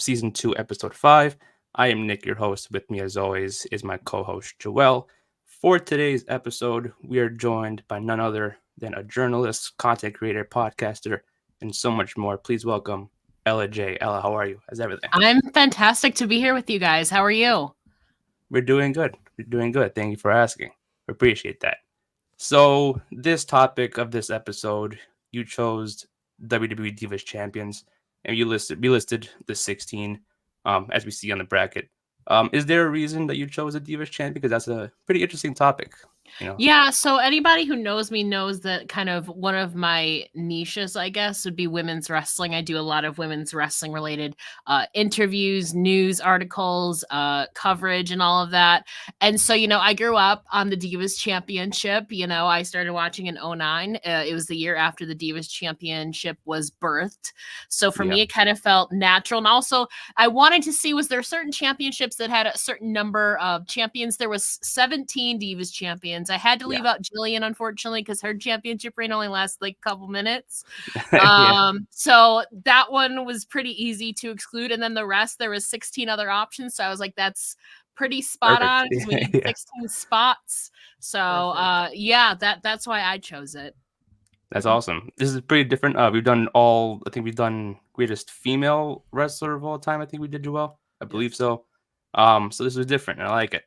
Season 2, Episode 5. I am Nick, your host. With me, as always, is my co host, Joel. For today's episode, we are joined by none other than a journalist, content creator, podcaster, and so much more. Please welcome Ella J. Ella, how are you? How's everything? I'm fantastic to be here with you guys. How are you? We're doing good. We're doing good. Thank you for asking. We appreciate that. So, this topic of this episode, you chose WWE Divas Champions, and we listed the 16, as we see on the bracket. Is there a reason that you chose a Divas Champion? Because that's a pretty interesting topic, you know. Yeah, so anybody who knows me knows that kind of one of my niches, I guess, would be women's wrestling. I do a lot of women's wrestling related interviews, news articles, coverage, and all of that. And so, I grew up on the Divas Championship. I started watching in '09. It was the year after the Divas Championship was birthed. So for Yeah. me, it kind of felt natural. And also, I wanted to see, was there certain championships that had a certain number of champions? There was 17 Divas champions. I had to leave out Jillian, unfortunately, because her championship reign only lasted like a couple minutes. Yeah. So that one was pretty easy to exclude. And then the rest, there was 16 other options. So I was like, that's pretty spot Perfect. on because we need Yeah. 16 spots. So that's why I chose it. That's awesome. This is pretty different. I think we've done greatest female wrestler of all time. I think we did Joel. I believe so. So this was different, and I like it.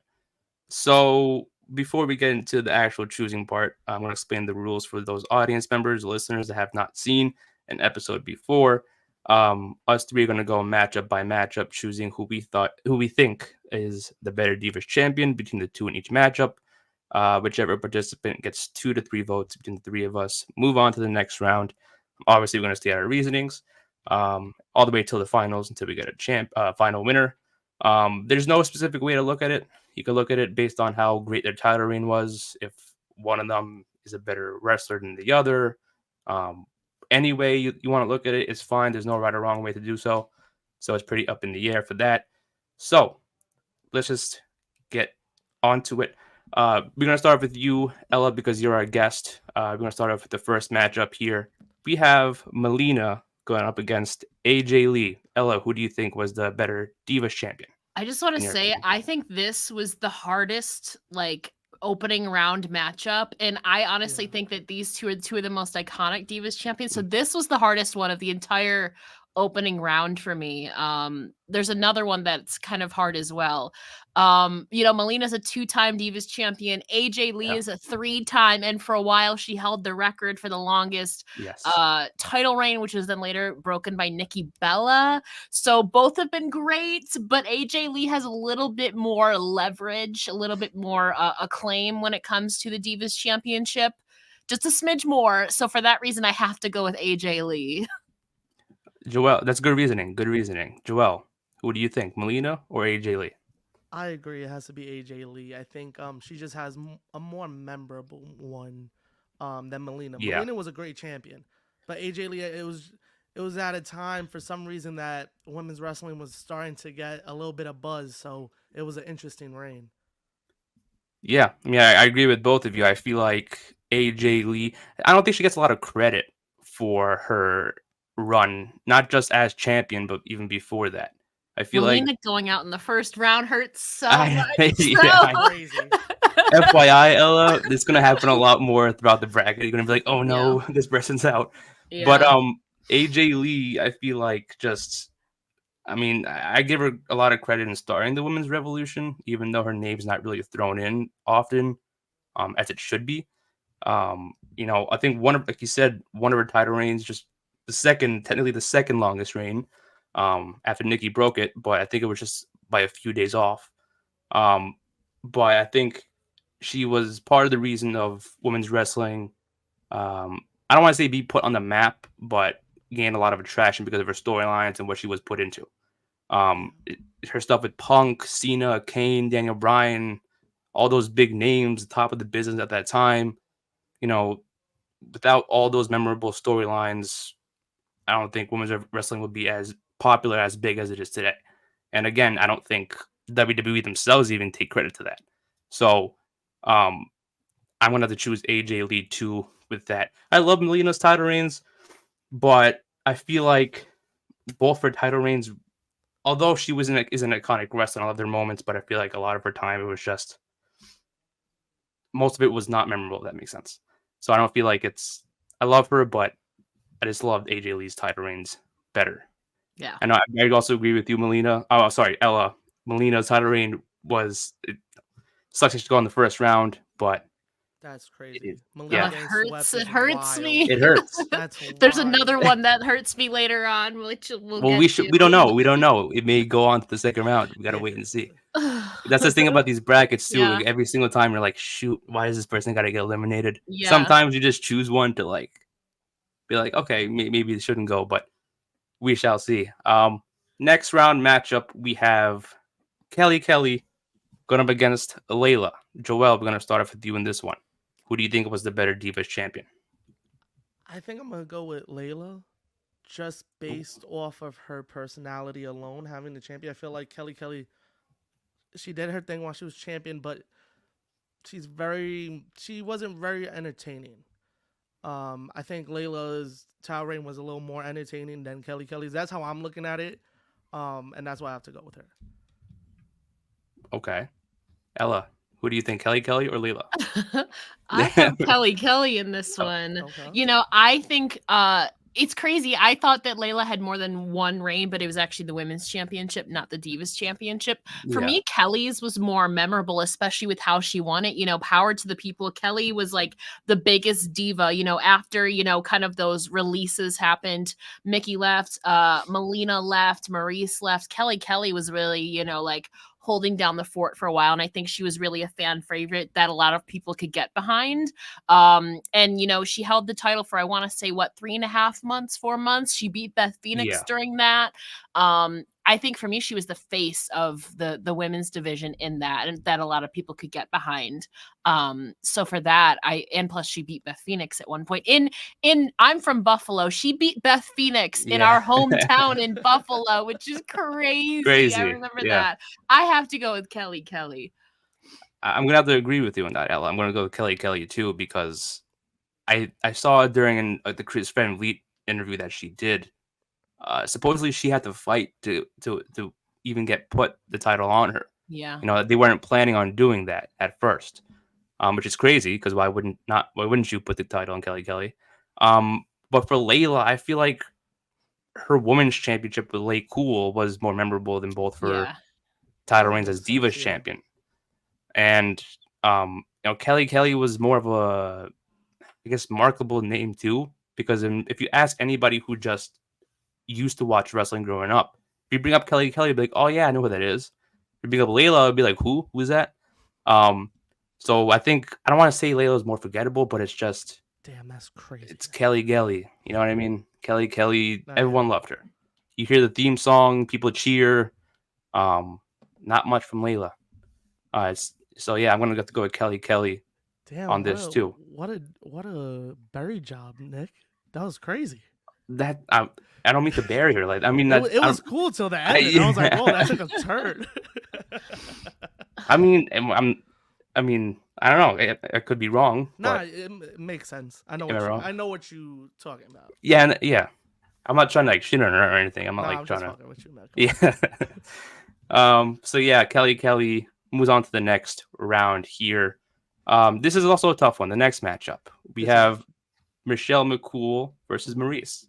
So before we get into the actual choosing part, I'm going to explain the rules for those audience members, listeners that have not seen an episode before. Us three are going to go matchup by matchup, choosing who we think is the better Divas champion between the two in each matchup. Whichever participant gets 2 to 3 votes between the three of us, move on to the next round. Obviously, we're going to stay at our reasonings all the way till the finals until we get a final winner. There's no specific way to look at it. You can look at it based on how great their title reign was. If one of them is a better wrestler than the other, any way you want to look at it is fine. There's no right or wrong way to do so. So it's pretty up in the air for that. So let's just get onto it. We're going to start with you, Ella, because you're our guest. We're going to start off with the first matchup here. We have Melina going up against AJ Lee. Ella, who do you think was the better Divas champion? I just want to in your say, opinion? I think this was the hardest, opening round matchup. And I honestly think that these two are two of the most iconic Divas champions. So this was the hardest one of the entire opening round for me. There's another one that's kind of hard as well. Melina's a 2-time Divas champion. AJ Lee is a 3-time, and for a while she held the record for the longest Yes. title reign, which was then later broken by Nikki Bella. So both have been great, but AJ Lee has a little bit more leverage, a little bit more acclaim when it comes to the Divas championship. Just a smidge more. So for that reason, I have to go with AJ Lee. Joel, that's good reasoning. Good reasoning. Joel, who do you think, Melina or AJ Lee? I agree. It has to be AJ Lee. I think she just has a more memorable one than Melina. Yeah. Melina was a great champion, but AJ Lee, it was at a time for some reason that women's wrestling was starting to get a little bit of buzz, so it was an interesting reign. Yeah, I mean, I agree with both of you. I feel like AJ Lee, I don't think she gets a lot of credit for her run, not just as champion, but even before that. I feel Melina like, going out in the first round hurts so I, much. yeah, Crazy. FYI, Ella, this is gonna happen a lot more throughout the bracket. You're gonna be like, oh no, this person's out. But Yeah. AJ Lee, I feel like I give her a lot of credit in starting the women's revolution, even though her name's not really thrown in often, as it should be. I think like you said, one of her title reigns, just technically the second longest reign, after Nikki broke it, but I think it was just by a few days off. But I think she was part of the reason of women's wrestling. I don't want to say be put on the map, but gain a lot of attraction because of her storylines and what she was put into. Her stuff with Punk, Cena, Kane, Daniel Bryan, all those big names, top of the business at that time. Without all those memorable storylines, I don't think women's wrestling would be as popular, as big as it is today. And again, I don't think WWE themselves even take credit to that. So I'm going to have to choose AJ Lee too with that. I love Melina's title reigns, but I feel like both her title reigns although she is an iconic wrestler, I love their moments, but I feel like a lot of her time, it was just, most of it was not memorable, if that makes sense. So I don't feel like I love her, but I just loved AJ Lee's title reigns better. Yeah. And I also agree with you, Melina. Oh, sorry, Ella. Melina's title reign sucks that she go in the first round, but That's crazy. yeah. It hurts. It hurts me. It hurts. That's There's wild. another one that hurts me later on, which we'll Well, get to. we don't know. We don't know. It may go on to the second round. We gotta wait and see. That's the thing about these brackets too. Yeah. Like, every single time you're like, shoot, why does this person gotta get eliminated? Yeah. Sometimes you just choose one to like be like, okay, maybe it shouldn't go, but we shall see. Next round matchup, we have Kelly going up against Layla. Joel, we're gonna start off with you in this one. Who do you think was the better Divas champion? I think I'm gonna go with Layla, just based off of her personality alone, having the champion. I feel like Kelly, she did her thing while she was champion, but she wasn't very entertaining. I think Layla's title reign was a little more entertaining than Kelly's. That's how I'm looking at it. And that's why I have to go with her. Okay. Ella, who do you think, Kelly or Layla? I have Kelly in this one. Okay. You know, I think it's crazy. I thought that Layla had more than one reign, but it was actually the women's championship, not the Divas championship. For me, Kelly's was more memorable, especially with how she won it. You know, power to the people. Kelly was like the biggest diva, you know, after, you know, kind of those releases happened. Mickey left, Melina left, Maurice left. Kelly was really, you know, like holding down the fort for a while, and I think she was really a fan favorite that a lot of people could get behind. And you know, she held the title for, I want to say, what, 3.5 months, 4 months. She beat Beth Phoenix during that. I think for me, she was the face of the women's division in that, and that a lot of people could get behind. So for that, and plus she beat Beth Phoenix at one point. I'm from Buffalo. She beat Beth Phoenix in our hometown in Buffalo, which is crazy. I remember that. I have to go with Kelly. I'm gonna have to agree with you on that, Ella. I'm gonna go with Kelly too, because I saw during the Chris Van Vliet interview that she did. Supposedly she had to fight to even get put the title on her. Yeah. You know, they weren't planning on doing that at first, which is crazy, because why wouldn't you put the title on Kelly? But for Layla, I feel like her women's championship with Lay Cool was more memorable than both her title reigns as Divas champion. And you know, Kelly was more of a, I guess, marketable name too, because if you ask anybody who just used to watch wrestling growing up, if you bring up Kelly, you'd be like, oh yeah, I know who that is. If you bring up Layla, it'd be like, who is that? So I think, I don't want to say Layla is more forgettable, but it's just, damn, that's crazy. It's Kelly. You know what I mean? Kelly. Everyone loved her. You hear the theme song, people cheer. Not much from Layla. So yeah, I'm gonna have to go with Kelly. Damn, on this too. What a berry job, Nick. That was crazy. That I don't mean to bury her. Like, I mean, it was cool till the end. I was like, whoa, that took a turn. I mean, I don't know. I could be wrong. Nah, it makes sense. I know what you talking about. Yeah. I'm not trying to like shit on her or anything. I'm not I'm trying just fucking with you, man. Yeah. So yeah, Kelly moves on to the next round here. This is also a tough one. The next matchup, we have Michelle McCool versus Maurice.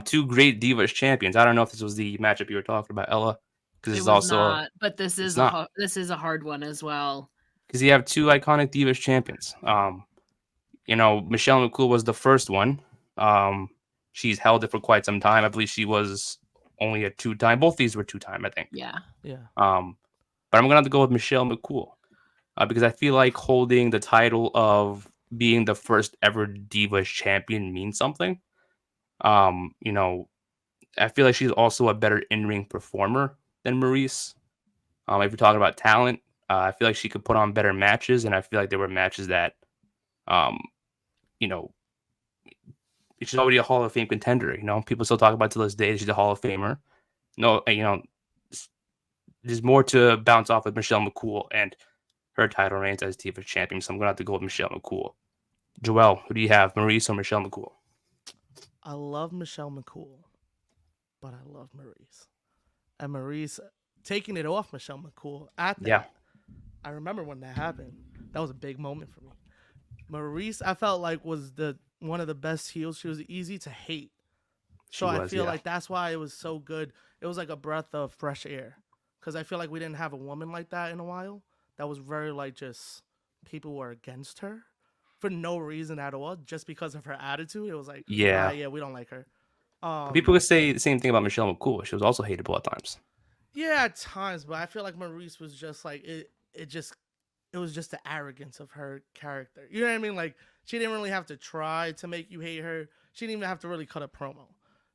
Two great Divas champions. I don't know if this was the matchup you were talking about, Ella, because it's also not, but this is a hard one as well. Because you have two iconic Divas champions. You know, Michelle McCool was the first one. She's held it for quite some time. I believe she was only a 2-time. Both these were 2-time, I think. Yeah. But I'm gonna have to go with Michelle McCool, because I feel like holding the title of being the first ever Divas champion means something. You know, I feel like she's also a better in-ring performer than Maurice. If you're talking about talent, I feel like she could put on better matches, and I feel like there were matches that, you know, she's already a Hall of Fame contender. You know, people still talk about to this day she's a Hall of Famer. No, you know, there's more to bounce off with Michelle McCool and her title reigns as Divas champion. So I'm gonna have to go with Michelle McCool. Joel, who do you have, Maurice or Michelle McCool? I love Michelle McCool, but I love Maurice. and Maurice taking it off Michelle McCool at that. Yeah. I remember when that happened. That was a big moment for me. Maurice, I felt like was the one of the best heels. She was easy to hate. So I feel like that's why it was so good. It was like a breath of fresh air. Because I feel like we didn't have a woman like that in a while. That was very like just people were against her for no reason at all, just because of her attitude. It was like, Yeah. yeah, we don't like her. People could say the same thing about Michelle McCool. She was also hateable at times. Yeah, at times, but I feel like Maurice was just like it was just the arrogance of her character. You know what I mean? Like she didn't really have to try to make you hate her. She didn't even have to really cut a promo.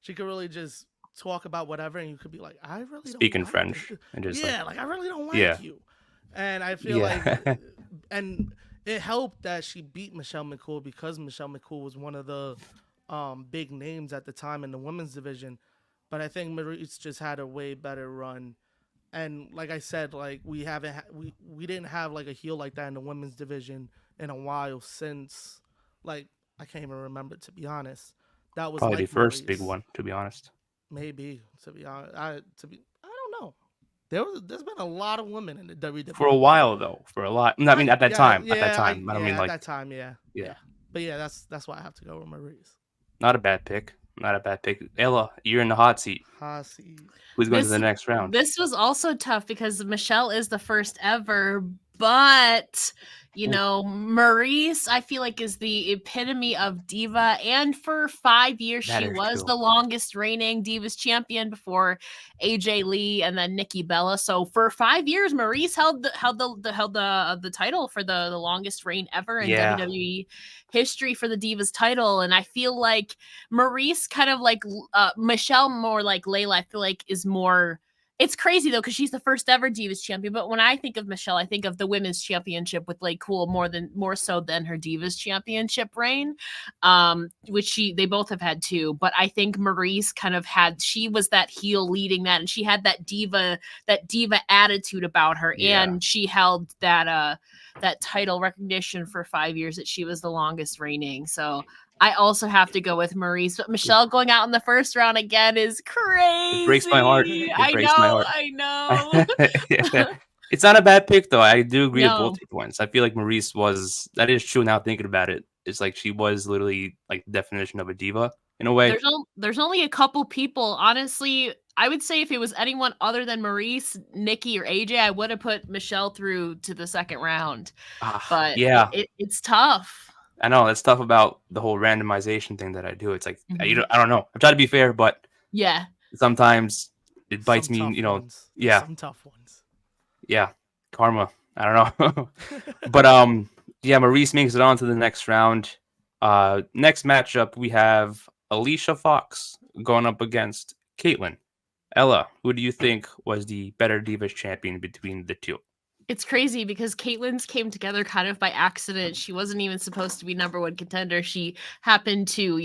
She could really just talk about whatever, and you could be like, I really speak in don't like French this. and just like I really don't like you. And I feel like, and it helped that she beat Michelle McCool because Michelle McCool was one of the big names at the time in the women's division. But I think Maurice just had a way better run. And like I said, like we didn't have like a heel like that in the women's division in a while since, like, I can't even remember, to be honest. That was probably like the first Maurice. big one, to be honest. Maybe, to be honest, I don't know. There's been a lot of women in the WWE For a while, though. For a lot. I mean, at that time. Yeah, at that time. I don't mean at like. that time, yeah. But yeah, that's why I have to go with Maurice. Not a bad pick. Not a bad pick. Ella, you're in the hot seat. Hot seat. Who's going to the next round? This was also tough because Michelle is the first ever, but you know, Maurice, I feel like, is the epitome of diva, and for 5 years she was the longest reigning Divas champion before AJ Lee and then Nikki Bella. So for 5 years, Maurice held the title for the longest reign ever in WWE history for the Divas title. And I feel like Maurice kind of like Michelle, more like Layla, I feel like is more. It's crazy though, because she's the first ever Divas champion. But when I think of Michelle, I think of the women's championship with like Cool more so than her Divas championship reign, which they both have had too. But I think Maurice kind of she was that heel leading that, and she had that diva attitude about her, and she held that title recognition for 5 years that she was the longest reigning. So I also have to go with Maurice, but Michelle going out in the first round again is crazy. It breaks my heart. I know. It's not a bad pick, though. I do agree with both points. I feel like Maurice that is true now thinking about it. It's like she was literally like the definition of a diva in a way. There's only a couple people. Honestly, I would say if it was anyone other than Maurice, Nikki, or AJ, I would have put Michelle through to the second round. But it's tough. I know it's tough about the whole randomization thing that I do. It's like I don't know. I'm trying to be fair, but sometimes it bites me. Some tough ones. Yeah, karma. I don't know, but Maurice makes it on to the next round. Next matchup we have Alicia Fox going up against Caitlyn. Ella, who do you think was the better Divas champion between the two? It's crazy because Caitlyn's came together kind of by accident. She wasn't even supposed to be number one contender. She happened to,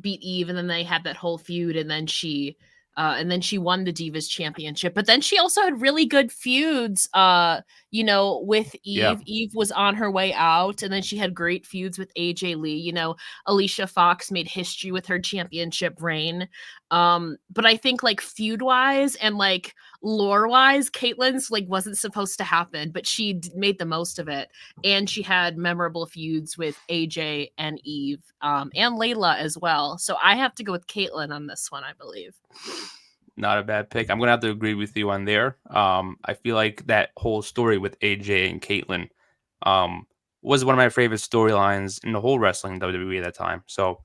beat Eve, and then they had that whole feud, and then she won the Divas championship. But then she also had really good feuds, with Eve. Yeah. Eve was on her way out, and then she had great feuds with AJ Lee. Alicia Fox made history with her championship reign. But I think like feud wise and like lore wise, Caitlyn's like wasn't supposed to happen, but she made the most of it, and she had memorable feuds with AJ and Eve, and Layla as well. So I have to go with Caitlyn on this one, I believe. Not a bad pick. I'm gonna have to agree with you on there. I feel like that whole story with AJ and Caitlyn was one of my favorite storylines in the whole wrestling WWE at that time. So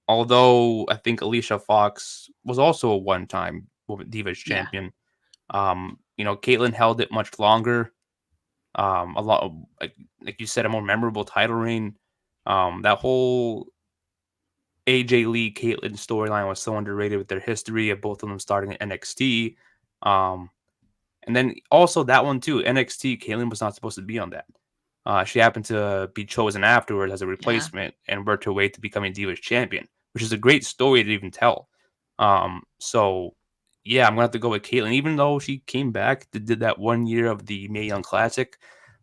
although I think Alicia Fox was also a one-time Divas champion, Caitlyn held it much longer. A lot of, like you said, a more memorable title reign. That whole AJ Lee Caitlyn storyline was so underrated with their history of both of them starting at NXT. And then also that one too, NXT, Caitlyn was not supposed to be on that. She happened to be chosen afterwards as a replacement and worked her way to becoming Divas champion, which is a great story to even tell. So yeah, I'm gonna have to go with Caitlyn, even though she came back, did that 1 year of the Mae Young Classic.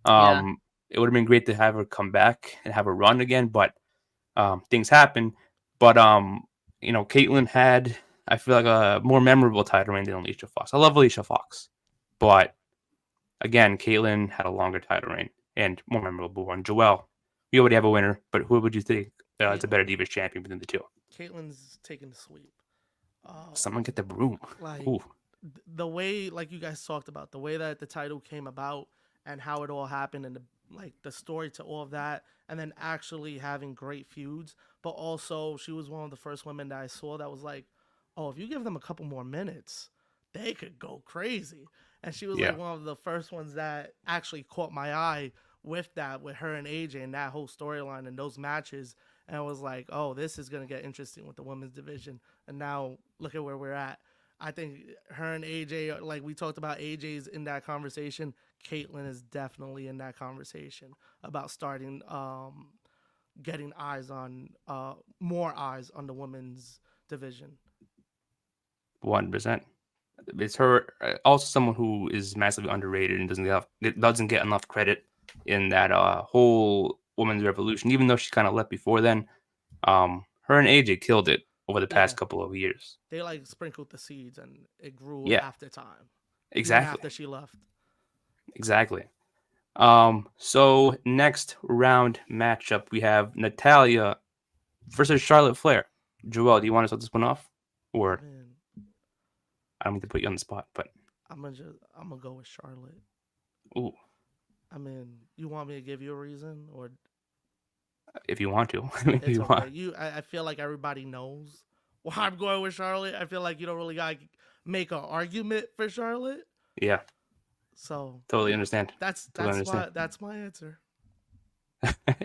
It would have been great to have her come back and have her run again, but things happen. But Caitlyn had, I feel like a more memorable title reign than Alicia Fox. I love Alicia Fox, but again, Caitlyn had a longer title reign and more memorable one. Joelle, we already have a winner, but who would you think is a better Divas champion between the two? Caitlyn's taking the sweep. Someone get the broom. Like Ooh. the way, like you guys talked about, the way that the title came about and how it all happened, and the story to all of that, and then actually having great feuds. But also, she was one of the first women that I saw that was like, oh, if you give them a couple more minutes, they could go crazy. And she was like one of the first ones that actually caught my eye with that, with her and AJ and that whole storyline and those matches. And I was like, oh, this is going to get interesting with the women's division. And now look at where we're at. I think her and AJ, like we talked about, AJ's in that conversation. Caitlyn is definitely in that conversation about starting getting eyes on more eyes on the women's division. 100%. It's her. Also, someone who is massively underrated and doesn't get enough credit in that whole women's revolution. Even though she kind of left before then, her and AJ killed it over the past couple of years. They like sprinkled the seeds and it grew after time. Exactly. Even after she left. Exactly. So next round matchup, we have Natalya versus Charlotte Flair. Joelle, do you want to start this one off? Or Man, I don't mean to put you on the spot, but I'm gonna go with Charlotte. Ooh. I mean, you want me to give you a reason, or if you want to? it's okay. I feel like everybody knows why I'm going with Charlotte. I feel like you don't really gotta make an argument for Charlotte. Yeah. So totally understand. That's my answer.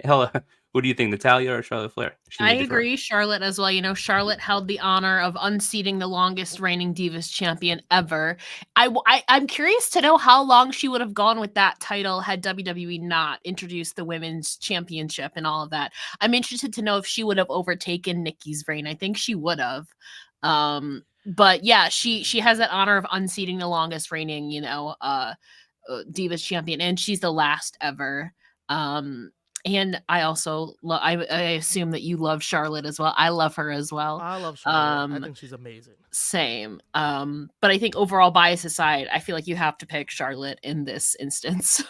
Hella, who do you think, Natalya or Charlotte Flair? I agree, Charlotte as well. You know, Charlotte held the honor of unseating the longest reigning Divas champion ever. I'm curious to know how long she would have gone with that title had WWE not introduced the women's championship and all of that. I'm interested to know if she would have overtaken Nikki's reign. I think she would have. But yeah, she has that honor of unseating the longest reigning, Divas champion, and she's the last ever. And I also I assume that you love Charlotte as well. I love her as well. I love Charlotte. I think she's amazing. Same. But I think overall bias aside, I feel like you have to pick Charlotte in this instance.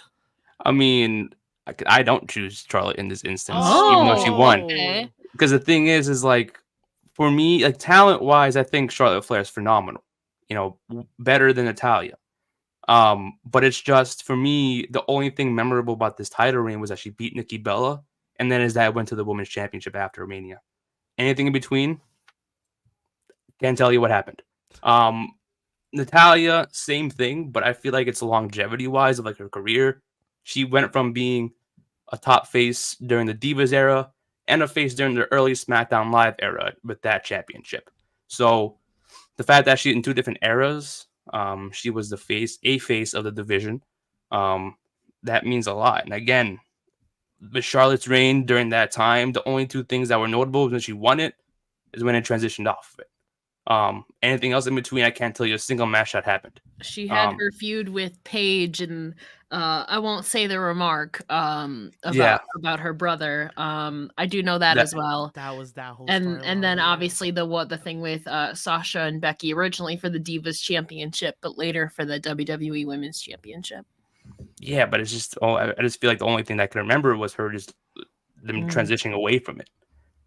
I mean, I don't choose Charlotte in this instance, even though she won. Okay. Because the thing is like, for me, like talent-wise, I think Charlotte Flair is phenomenal. Better than Natalya. But it's just, for me, the only thing memorable about this title reign was that she beat Nikki Bella, and then as that went to the women's championship after Mania. Anything in between, can't tell you what happened. Natalya, same thing, but I feel like it's longevity-wise of like her career. She went from being a top face during the Divas era and a face during the early SmackDown Live era with that championship. So the fact that she's in two different eras, she was a face of the division. That means a lot. And again, with Charlotte's reign during that time, the only two things that were notable was when she won it is when it transitioned off of it. Anything else in between, I can't tell you a single match that happened. She had her feud with Paige, and I won't say the remark about her brother. I do know that as well. That was that whole and then obviously the thing with Sasha and Becky, originally for the Divas Championship, but later for the WWE Women's Championship. Yeah, but it's just I just feel like the only thing I can remember was her just them transitioning away from it.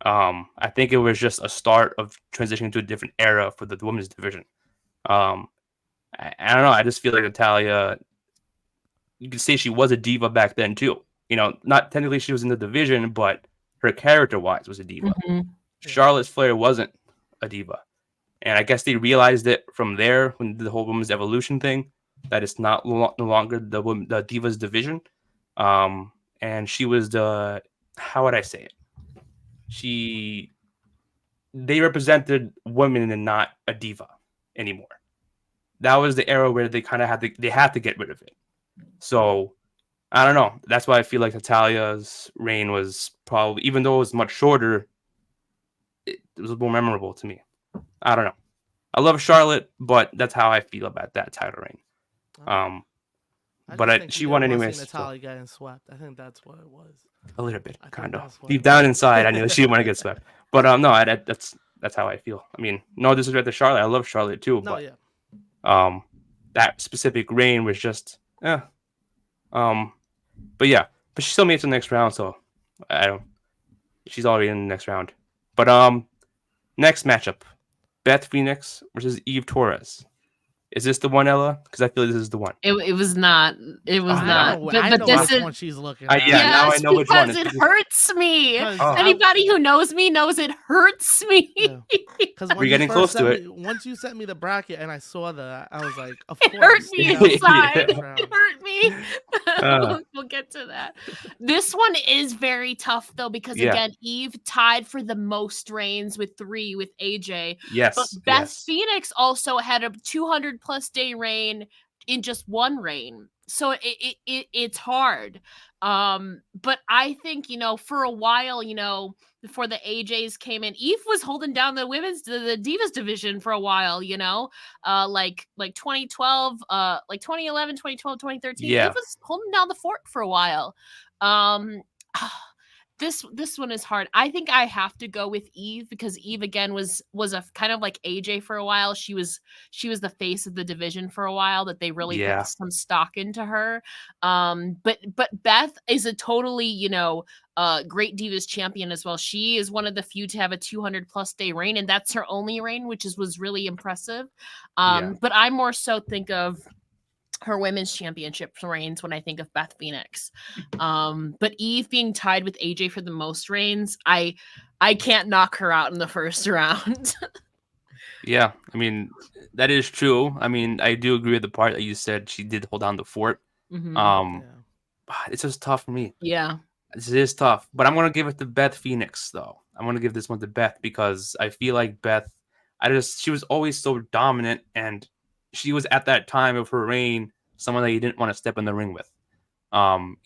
I think it was just a start of transitioning to a different era for the women's division. I don't know. I just feel like Natalya, you could say she was a diva back then too. Not technically she was in the division, but her character-wise was a diva. Mm-hmm. Charlotte Flair wasn't a diva. And I guess they realized it from there when the whole women's evolution thing, that it's no longer the divas division. And she was how would I say it? They represented women and not a diva anymore. That was the era where they kind of had to get rid of it. So I don't know. That's why I feel like Natalya's reign was probably, even though it was much shorter, it was more memorable to me. I don't know. I love Charlotte, but that's how I feel about that title reign. But she won anyways. Natalya getting swept. I think that's what it was. A little bit, kind of. Deep down inside, I knew she didn't want to get swept. But no, That's how I feel. I mean, no disrespect to Charlotte. I love Charlotte too, No, but yeah. that specific reign was just but yeah, but she still made it to the next round, so I don't. She's already in the next round. But next matchup, Beth Phoenix versus Eve Torres. Is this the one, Ella? Because I feel like this is the one. It was not. It was Oh, not. no. I But know this which is. one she's looking at. Yeah, now I Yes, know which one. because it hurts me. 'Cause Oh. Anybody who knows me knows it hurts me. Yeah. Because We're getting close to it. Once you sent me the bracket and I saw that, I was like, of It course. hurt me that was inside. the round. It hurt me. We'll get to that. This one is very tough though, because Yeah. again, Eve tied for the most reigns with 3 with AJ. Yes. But Beth yes. Phoenix also had a 200+ day reign in just one reign. So it's hard. But I think, for a while, before the AJs came in, Eve was holding down the the Divas division for a while, like 2012, like 2011, 2012, 2013. Yeah. Eve was holding down the fort for a while. This one is hard. I think I have to go with Eve, because Eve again was a kind of like AJ for a while. She was the face of the division for a while, that they really Yeah. put some stock into her. But Beth is a totally, great Divas champion as well. She is one of the few to have a 200+ day reign, and that's her only reign, which was really impressive. Yeah. But I more so think of her women's championship reigns when I think of Beth Phoenix. But Eve being tied with AJ for the most reigns, I can't knock her out in the first round. Yeah, I mean, that is true. I mean, I do agree with the part that you said she did hold down the fort. Mhm. It's just tough for me. Yeah. This is tough, but I'm gonna give it to Beth Phoenix though. I'm gonna give this one to Beth because I feel like Beth, she was always so dominant, and she was at that time of her reign someone that you didn't want to step in the ring with.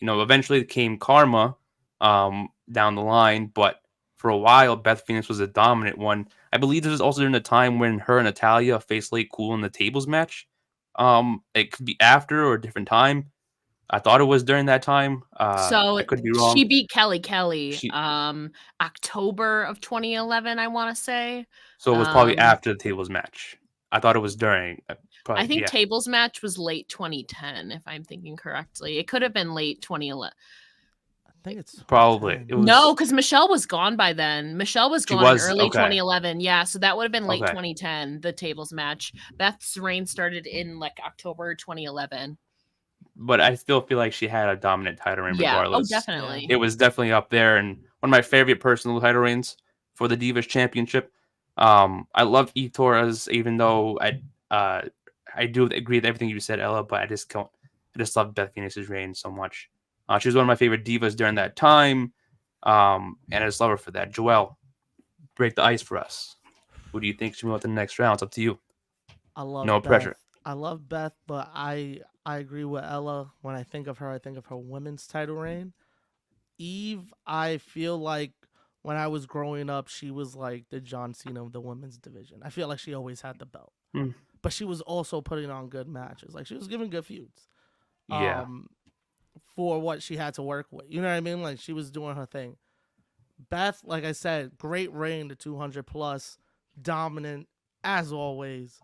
Eventually came Karma down the line, but for a while Beth Phoenix was a dominant one. I believe this was also during the time when her and Natalia faced Late Cool in the tables match. It could be after or a different time. I thought it was during that time. So I could be wrong. she beat Kelly October of 2011, I want to say. So it was probably after the tables match. I thought it was during. I think tables match was late 2010, if I'm thinking correctly. It could have been late 2011. I think it's probably. It was, no, because Michelle was gone by then. Michelle was gone in early 2011. Yeah, so that would have been late 2010, the tables match. Beth's reign started in like October 2011. But I still feel like she had a dominant title reign regardless. Oh, definitely. It was definitely up there, and one of my favorite personal title reigns for the Divas Championship. I love Eve Torres, even though I do agree with everything you said, Ella, but I just love Beth Phoenix's reign so much. She was one of my favorite divas during that time, and I just love her for that. Joelle, break the ice for us. Who do you think should move on to the next round? It's up to you. No pressure. I love Beth, but I agree with Ella. When I think of her women's title reign. Eve, I feel like when I was growing up, she was like the John Cena of the women's division. I feel like she always had the belt. But she was also putting on good matches. Like, she was giving good feuds. Yeah. For what she had to work with. You know what I mean? Like, she was doing her thing. Beth, like I said, great reign to 200+, dominant as always.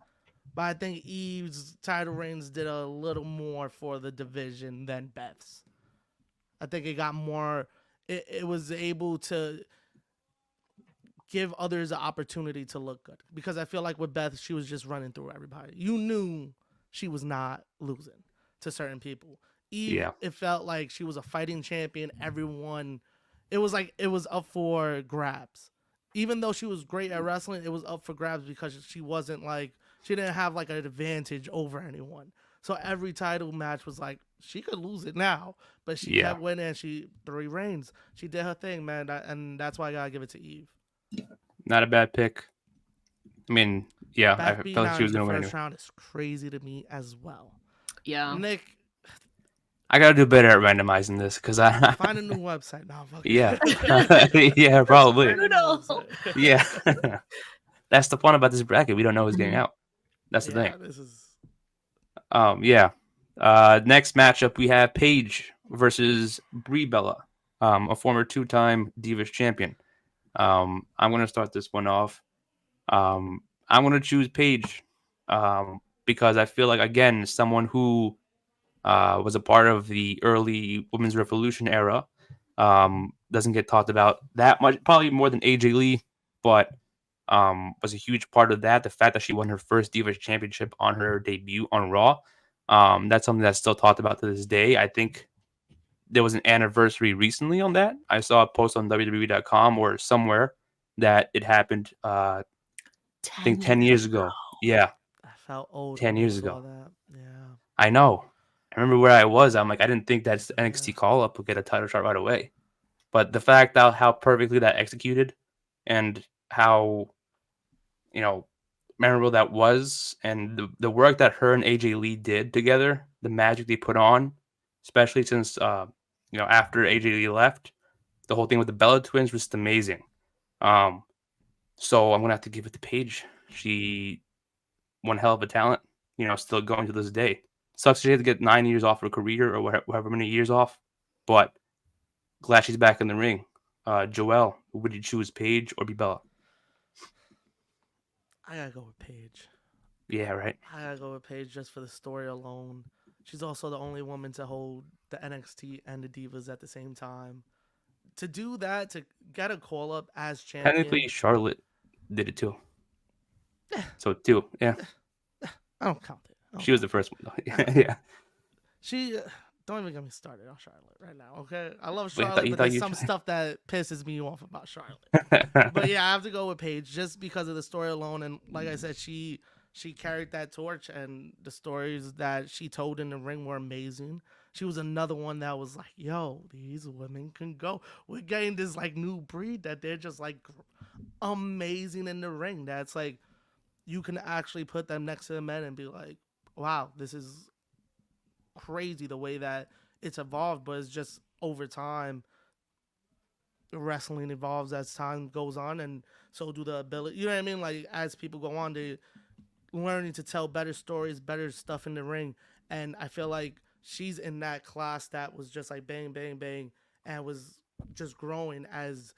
But I think Eve's title reigns did a little more for the division than Beth's. I think it got more. It was able to give others the opportunity to look good. Because I feel like with Beth, she was just running through everybody. You knew she was not losing to certain people. Eve, It felt like she was a fighting champion. Everyone, it was up for grabs. Even though she was great at wrestling, it was up for grabs because she didn't have like an advantage over anyone. So every title match was like, she could lose it now, but she kept winning, and 3 reigns. She did her thing, man, and that's why I gotta give it to Eve. Not a bad pick. I mean, yeah, Beth I felt like she was going to win. The first round is crazy to me as well. Yeah. Nick, I got to do better at randomizing this because I find a new website now. Yeah. Yeah, probably. Yeah. That's the fun about this bracket. We don't know who's getting out. That's the thing. This is... Next matchup, we have Paige versus Brie Bella, a former 2-time Divas champion. I'm going to start this one off. I'm gonna choose Paige, because I feel like, again, someone who was a part of the early women's revolution era, doesn't get talked about that much, probably more than AJ Lee, but was a huge part of that. The fact that she won her first Divas Championship on her debut on Raw, that's something that's still talked about to this day. I think there was an anniversary recently on that. I saw a post on WWE.com or somewhere that it happened. I think 10 years ago. Yeah, I felt old 10 when I years saw ago. that. Yeah. I know. I remember where I was. I'm like, I didn't think that Yeah. NXT call up would get a title shot right away. But the fact that how perfectly that executed, and how, you know, memorable that was, and the work that her and AJ Lee did together, the magic they put on, especially since after AJ Lee left, the whole thing with the Bella twins was just amazing. So I'm gonna have to give it to Paige. She one hell of a talent, still going to this day. Sucks she had to get 9 years off her career, or however many years off, but glad she's back in the ring. Joelle, would you choose Paige or be Bella? I gotta go with Paige. Yeah, right. I gotta go with Paige just for the story alone. She's also the only woman to hold the NXT and the Divas at the same time. To do that, to get a call up as Technically, champion, Charlotte did it too. So two, yeah. I don't count it. She was the first one, though. Yeah. She don't even get me started on Charlotte right now. Okay, I love Wait, Charlotte, you but thought there's you some were stuff that pisses me off about Charlotte. trying. But yeah, I have to go with Paige just because of the story alone. And like I said, she carried that torch, and the stories that she told in the ring were amazing. She was another one that was like, "Yo, these women can go." We're getting this like new breed that they're just like amazing in the ring. That's like you can actually put them next to the men and be like, "Wow, this is crazy the way that it's evolved." But it's just over time wrestling evolves as time goes on, and so do the ability. You know what I mean? Like as people go on, they learning to tell better stories, better stuff in the ring. And I feel like she's in that class that was just like bang, bang, bang, and was just growing as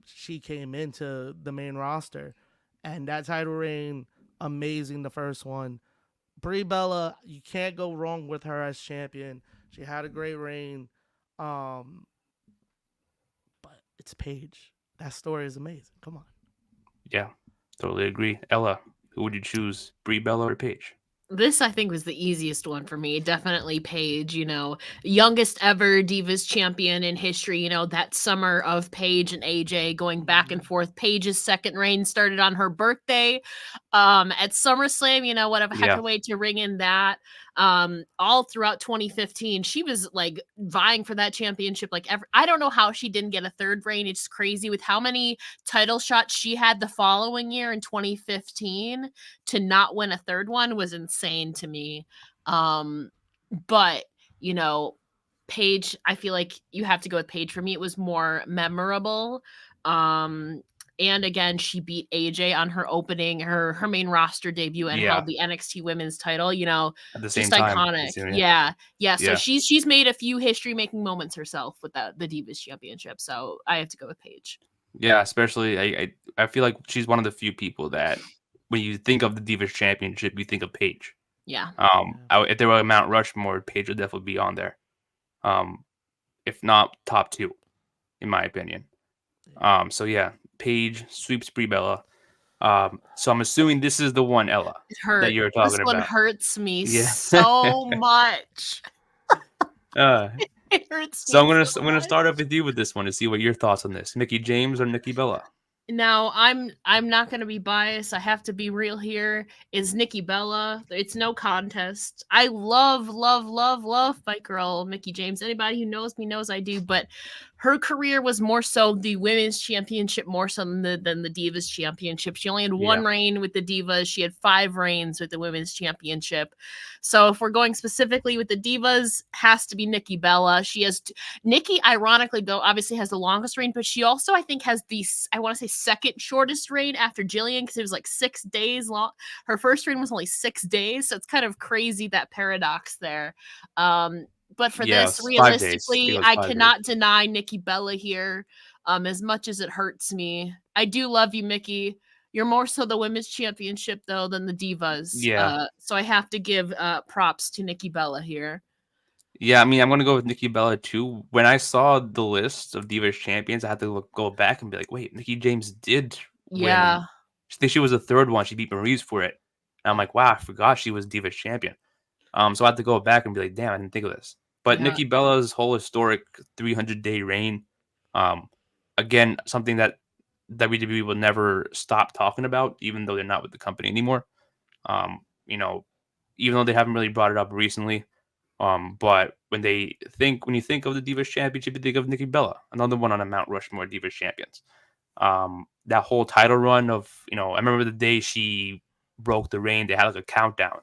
she came into the main roster. And that title reign, amazing. The first one, Brie Bella, you can't go wrong with her as champion. She had a great reign. Um, but it's Paige. That story is amazing. Come on. Yeah, totally agree. Ella, who would you choose, Brie Bella or Paige? This, I think, was the easiest one for me. Definitely Paige, youngest ever Divas champion in history. That summer of Paige and AJ going back and forth. Paige's second reign started on her birthday at SummerSlam. What a heck of a way to ring in that. All throughout 2015, she was like vying for that championship. Like I don't know how she didn't get a third reign. It's crazy with how many title shots she had the following year in 2015. To not win a third one was insane to me. But Paige, I feel like you have to go with Paige. For me, it was more memorable. And again, she beat AJ on her opening, her main roster debut, and held the NXT Women's title. At the same just time, iconic. Yeah. So she's made a few history making moments herself with the Divas Championship. So I have to go with Paige. Yeah, especially I feel like she's one of the few people that when you think of the Divas Championship, you think of Paige. Yeah. If there were a Mount Rushmore, Paige would definitely be on there. If not top two, in my opinion. So yeah, Paige sweeps Brie Bella. So I'm assuming this is the one, Ella, that you're talking this about. This one hurts me so much. It hurts. So I'm gonna start up with you with this one to see what your thoughts on this. Mickie James or Nikki Bella? Now, I'm not going to be biased. I have to be real here. Is Nikki Bella. It's no contest. I love my girl, Mickie James. Anybody who knows me knows I do. But her career was more so the women's championship more so than the Divas Championship. She only had one reign with the Divas. She had 5 reigns with the women's championship. So if we're going specifically with the Divas, has to be Nikki Bella. She has Nikki, ironically, though, obviously has the longest reign, but she also, I think, has the, I want to say, second shortest reign after Jillian, because it was like 6 days long. Her first reign was only 6 days, so it's kind of crazy, that paradox there. But for this, realistically, I cannot deny Nikki Bella here. As much as it hurts me, I do love you, Mickie. You're more so the women's championship though than the divas. Yeah. So I have to give props to Nikki Bella here. Yeah, I mean, I'm gonna go with Nikki Bella too. When I saw the list of Divas champions, I had to go back and be like, wait, Nikki James did win, Yeah. and I think she was the third one. She beat Maurice for it. And I'm like, wow, I forgot she was Divas champion. So I had to go back and be like, damn, I didn't think of this. But Yeah. Nikki Bella's whole historic 300-day reign, um, again, something that WWE will never stop talking about, even though they're not with the company anymore. You know, even though they haven't really brought it up recently. But when you think of the Divas Championship, you think of Nikki Bella, another one on a Mount Rushmore Divas Champions. That whole title run of, I remember the day she broke the reign, they had like a countdown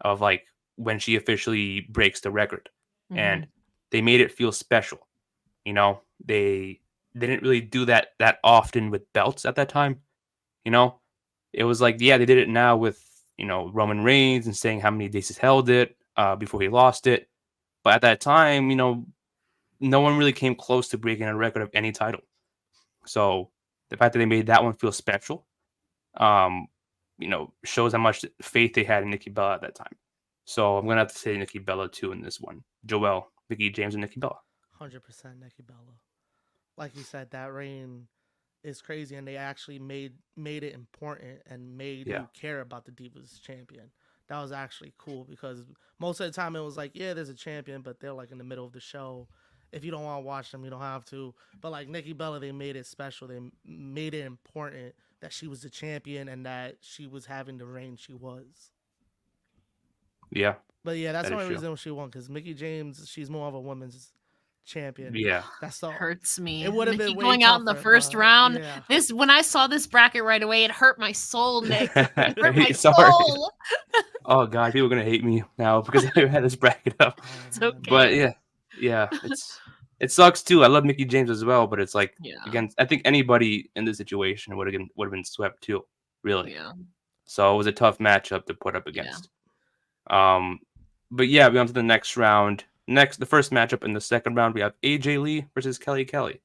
of like when she officially breaks the record. And they made it feel special. They didn't really do that often with belts at that time. It was like, yeah, they did it now with, Roman Reigns and saying how many days he's held it before he lost it. But at that time, no one really came close to breaking a record of any title. So the fact that they made that one feel special, shows how much faith they had in Nikki Bella at that time. So I'm gonna have to say Nikki Bella too in this one. Joelle, Vicky James, and Nikki Bella. 100% Nikki Bella. Like you said, that reign is crazy, and they actually made it important and made you care about the Divas champion. That was actually cool because most of the time it was like, yeah, there's a champion, but they're like in the middle of the show. If you don't want to watch them, you don't have to. But like Nikki Bella, they made it special. They made it important that she was the champion and that she was having the reign she was. Yeah. But yeah, that's the only reason she won, because Mickie James, she's more of a women's champion. Yeah. That's all. Hurts me. It would have been going out in the first round. Yeah. When I saw this bracket right away, it hurt my soul, Nick. It hurt my Sorry. soul. Oh god, people are gonna hate me now because I had this bracket up. It's okay. But yeah, it sucks too. I love Mickie James as well, but it's like, again, I think anybody in this situation would have been swept too, really. Yeah. So it was a tough matchup to put up against. But yeah, we on to the next round. The first matchup in the second round, we have AJ Lee versus Kelly Kelly.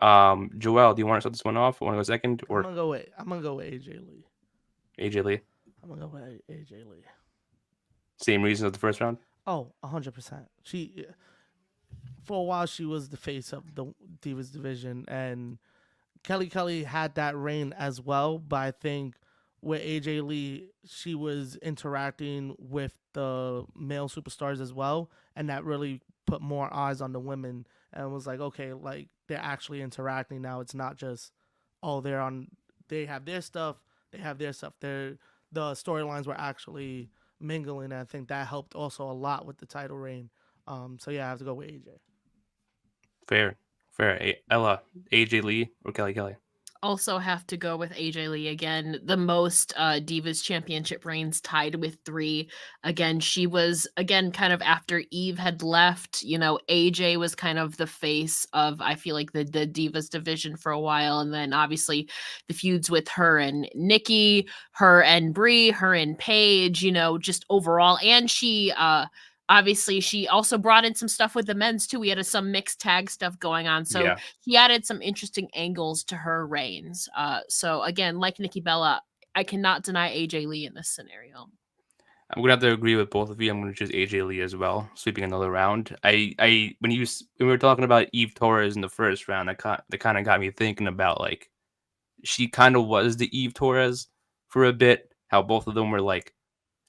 Joelle, do you want to start this one off? Want to go second? Or I'm gonna go with AJ Lee. AJ Lee. I'm gonna go with AJ Lee. Same reason as the first round? Oh, 100%. She, for a while, she was the face of the Divas division, and Kelly had that reign as well. But I think with AJ Lee, she was interacting with the male superstars as well, and that really put more eyes on the women, and was like, okay, like they're actually interacting now. It's not just, oh, they have their stuff, the storylines were actually mingling. And I think that helped also a lot with the title reign. So yeah, I have to go with AJ. Fair. Ella, AJ Lee or Kelly Kelly? Also have to go with AJ Lee again. The most Divas Championship reigns, tied with 3. Again, she was kind of after Eve had left. AJ was kind of the face of, I feel like, the Divas division for a while, and then obviously the feuds with her and Nikki, her and Brie, her and Paige. Just overall, and she. Obviously, she also brought in some stuff with the men's too. We had some mixed tag stuff going on. So he added some interesting angles to her reigns. So again, like Nikki Bella, I cannot deny AJ Lee in this scenario. I'm going to have to agree with both of you. I'm going to choose AJ Lee as well, sweeping another round. When we were talking about Eve Torres in the first round, that kind of got me thinking about, like, she kind of was the Eve Torres for a bit, how both of them were like,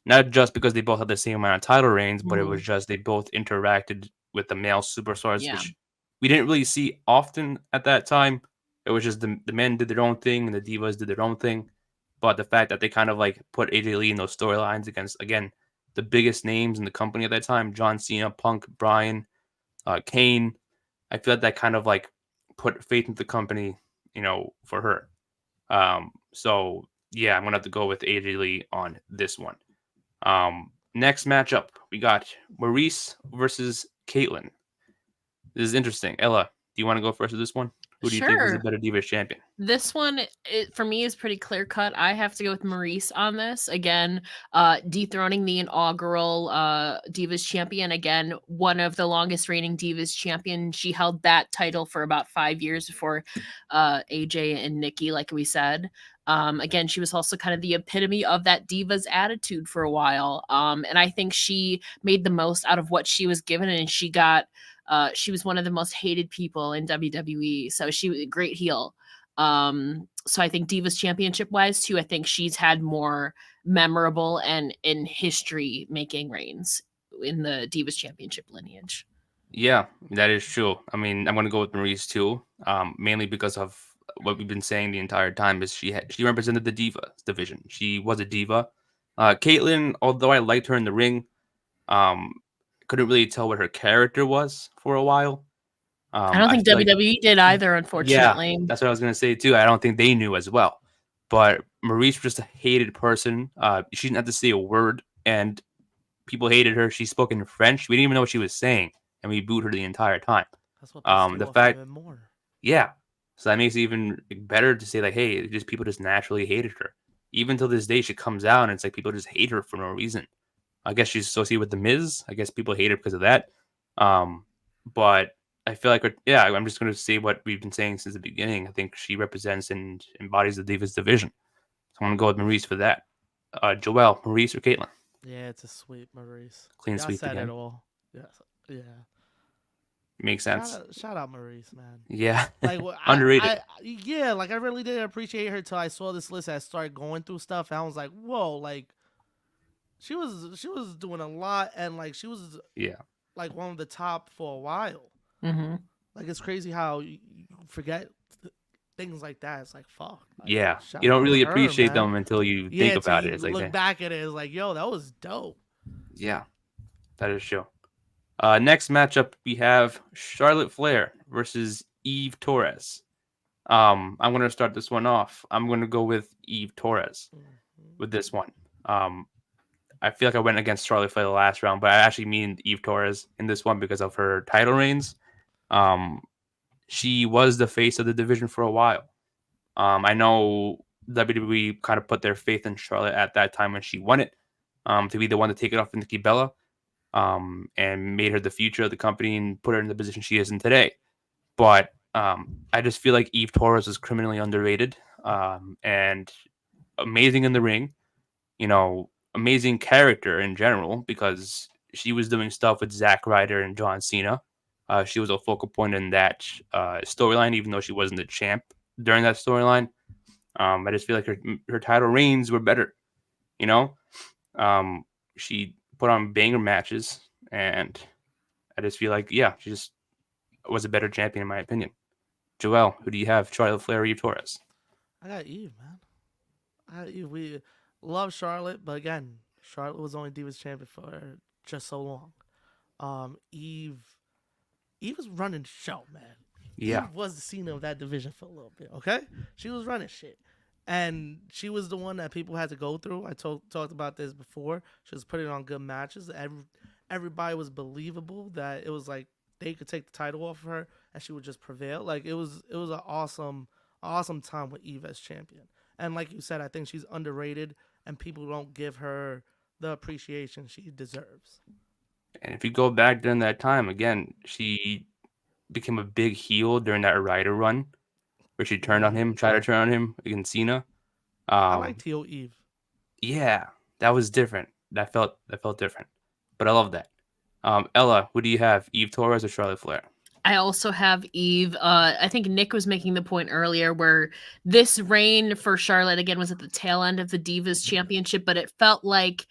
not just because they both had the same amount of title reigns, but it was just they both interacted with the male superstars, which we didn't really see often at that time. It was just the men did their own thing and the divas did their own thing. But the fact that they kind of like put AJ Lee in those storylines against, again, the biggest names in the company at that time, John Cena, Punk, Bryan, Kane, I feel like that kind of like put faith into the company, for her. So yeah, I'm going to have to go with AJ Lee on this one. Next matchup, we got Maurice versus Caitlyn. This is interesting. Ella, do you want to go first with this one? Who do you think was a Sure. better Divas champion? This one, for me, is pretty clear cut. I have to go with Maurice on this. Again, dethroning the inaugural Divas champion. Again, one of the longest reigning Divas champion. She held that title for about 5 years before AJ and Nikki, like we said. Again, she was also kind of the epitome of that Divas attitude for a while. And I think she made the most out of what she was given, and she was one of the most hated people in WWE. So she was a great heel. So I think Divas Championship wise too, I think she's had more memorable and in history making reigns in the Divas Championship lineage. Yeah, that is true. I mean, I'm going to go with Maurice too, mainly because of what we've been saying the entire time is she represented the Diva division. She was a diva. Caitlyn, although I liked her in the ring, couldn't really tell what her character was for a while. I don't think feel like- WWE did either, Yeah, unfortunately. that's what I was going to say too. I don't think they knew as well. But Maurice was just a hated person. She didn't have to say a word, and people hated her. She spoke in French. We didn't even know what she was saying, and we booed her the entire time. That's what pissed The you off fact- even more. Yeah. So that makes it even better to say, like, hey, just people just naturally hated her. Even till this day, she comes out and it's like people just hate her for no reason. I guess she's associated with The Miz. I guess people hate her because of that. But I feel like, I'm just going to say what we've been saying since the beginning. I think she represents and embodies the Divas division. So I'm going to go with Maurice for that. Joelle, Maurice, or Caitlyn? Yeah, it's a sweep, Maurice. Clean Y'all sweep said again. it all. Yes. Yeah. Makes sense. Shout out Maurice, man. Yeah. Like Underrated. I really didn't appreciate her till I saw this list. I started going through stuff, and I was like, whoa, like she was doing a lot, and like she was Yeah. like one of the top for a while. Mm-hmm. Like it's crazy how you forget things like that. It's like fuck. Like, Yeah. shout You don't out really to her, appreciate man. them until you Yeah, think till about you it. It's like, look back at it, it's like, yo, that was dope. yeah, that is true. Next matchup, we have Charlotte Flair versus Eve Torres. I'm going to start this one off. I'm going to go with Eve Torres with this one. I feel like I went against Charlotte Flair the last round, but I actually mean Eve Torres in this one because of her title reigns. She was the face of the division for a while. I know WWE kind of put their faith in Charlotte at that time when she won it, to be the one to take it off of Nikki Bella, and made her the future of the company and put her in the position she is in today. But I just feel like Eve Torres is criminally underrated, and amazing in the ring. You know, amazing character in general because she was doing stuff with Zack Ryder and John Cena. She was a focal point in that storyline, even though she wasn't the champ during that storyline. I just feel like her title reigns were better. You know, she put on banger matches, and I just feel like, yeah, she just was a better champion in my opinion. Joelle, who do you have? Charlotte Flair or Eve Torres? I got Eve, man. We love Charlotte, but again, Charlotte was only Divas champion for just so long. Eve was running the show, man. Yeah, Eve was the Cena of that division for a little bit. Okay, she was running shit, and she was the one that people had to go through. I talked about this before. She was putting on good matches. Everybody was believable that it was like they could take the title off of her and she would just prevail. Like it was an awesome time with Eve as champion. And like you said, I think she's underrated and people don't give her the appreciation she deserves. and if you go back during that time, again, she became a big heel during that Ryder run, where she turned on him, tried to turn on him against Cena. I like heel Eve. Yeah, that was different. That felt different, but I love that. Ella, who do you have? Eve Torres or Charlotte Flair? I also have Eve. I think Nick was making the point earlier where this reign for Charlotte again was at the tail end of the Divas Championship, but it felt like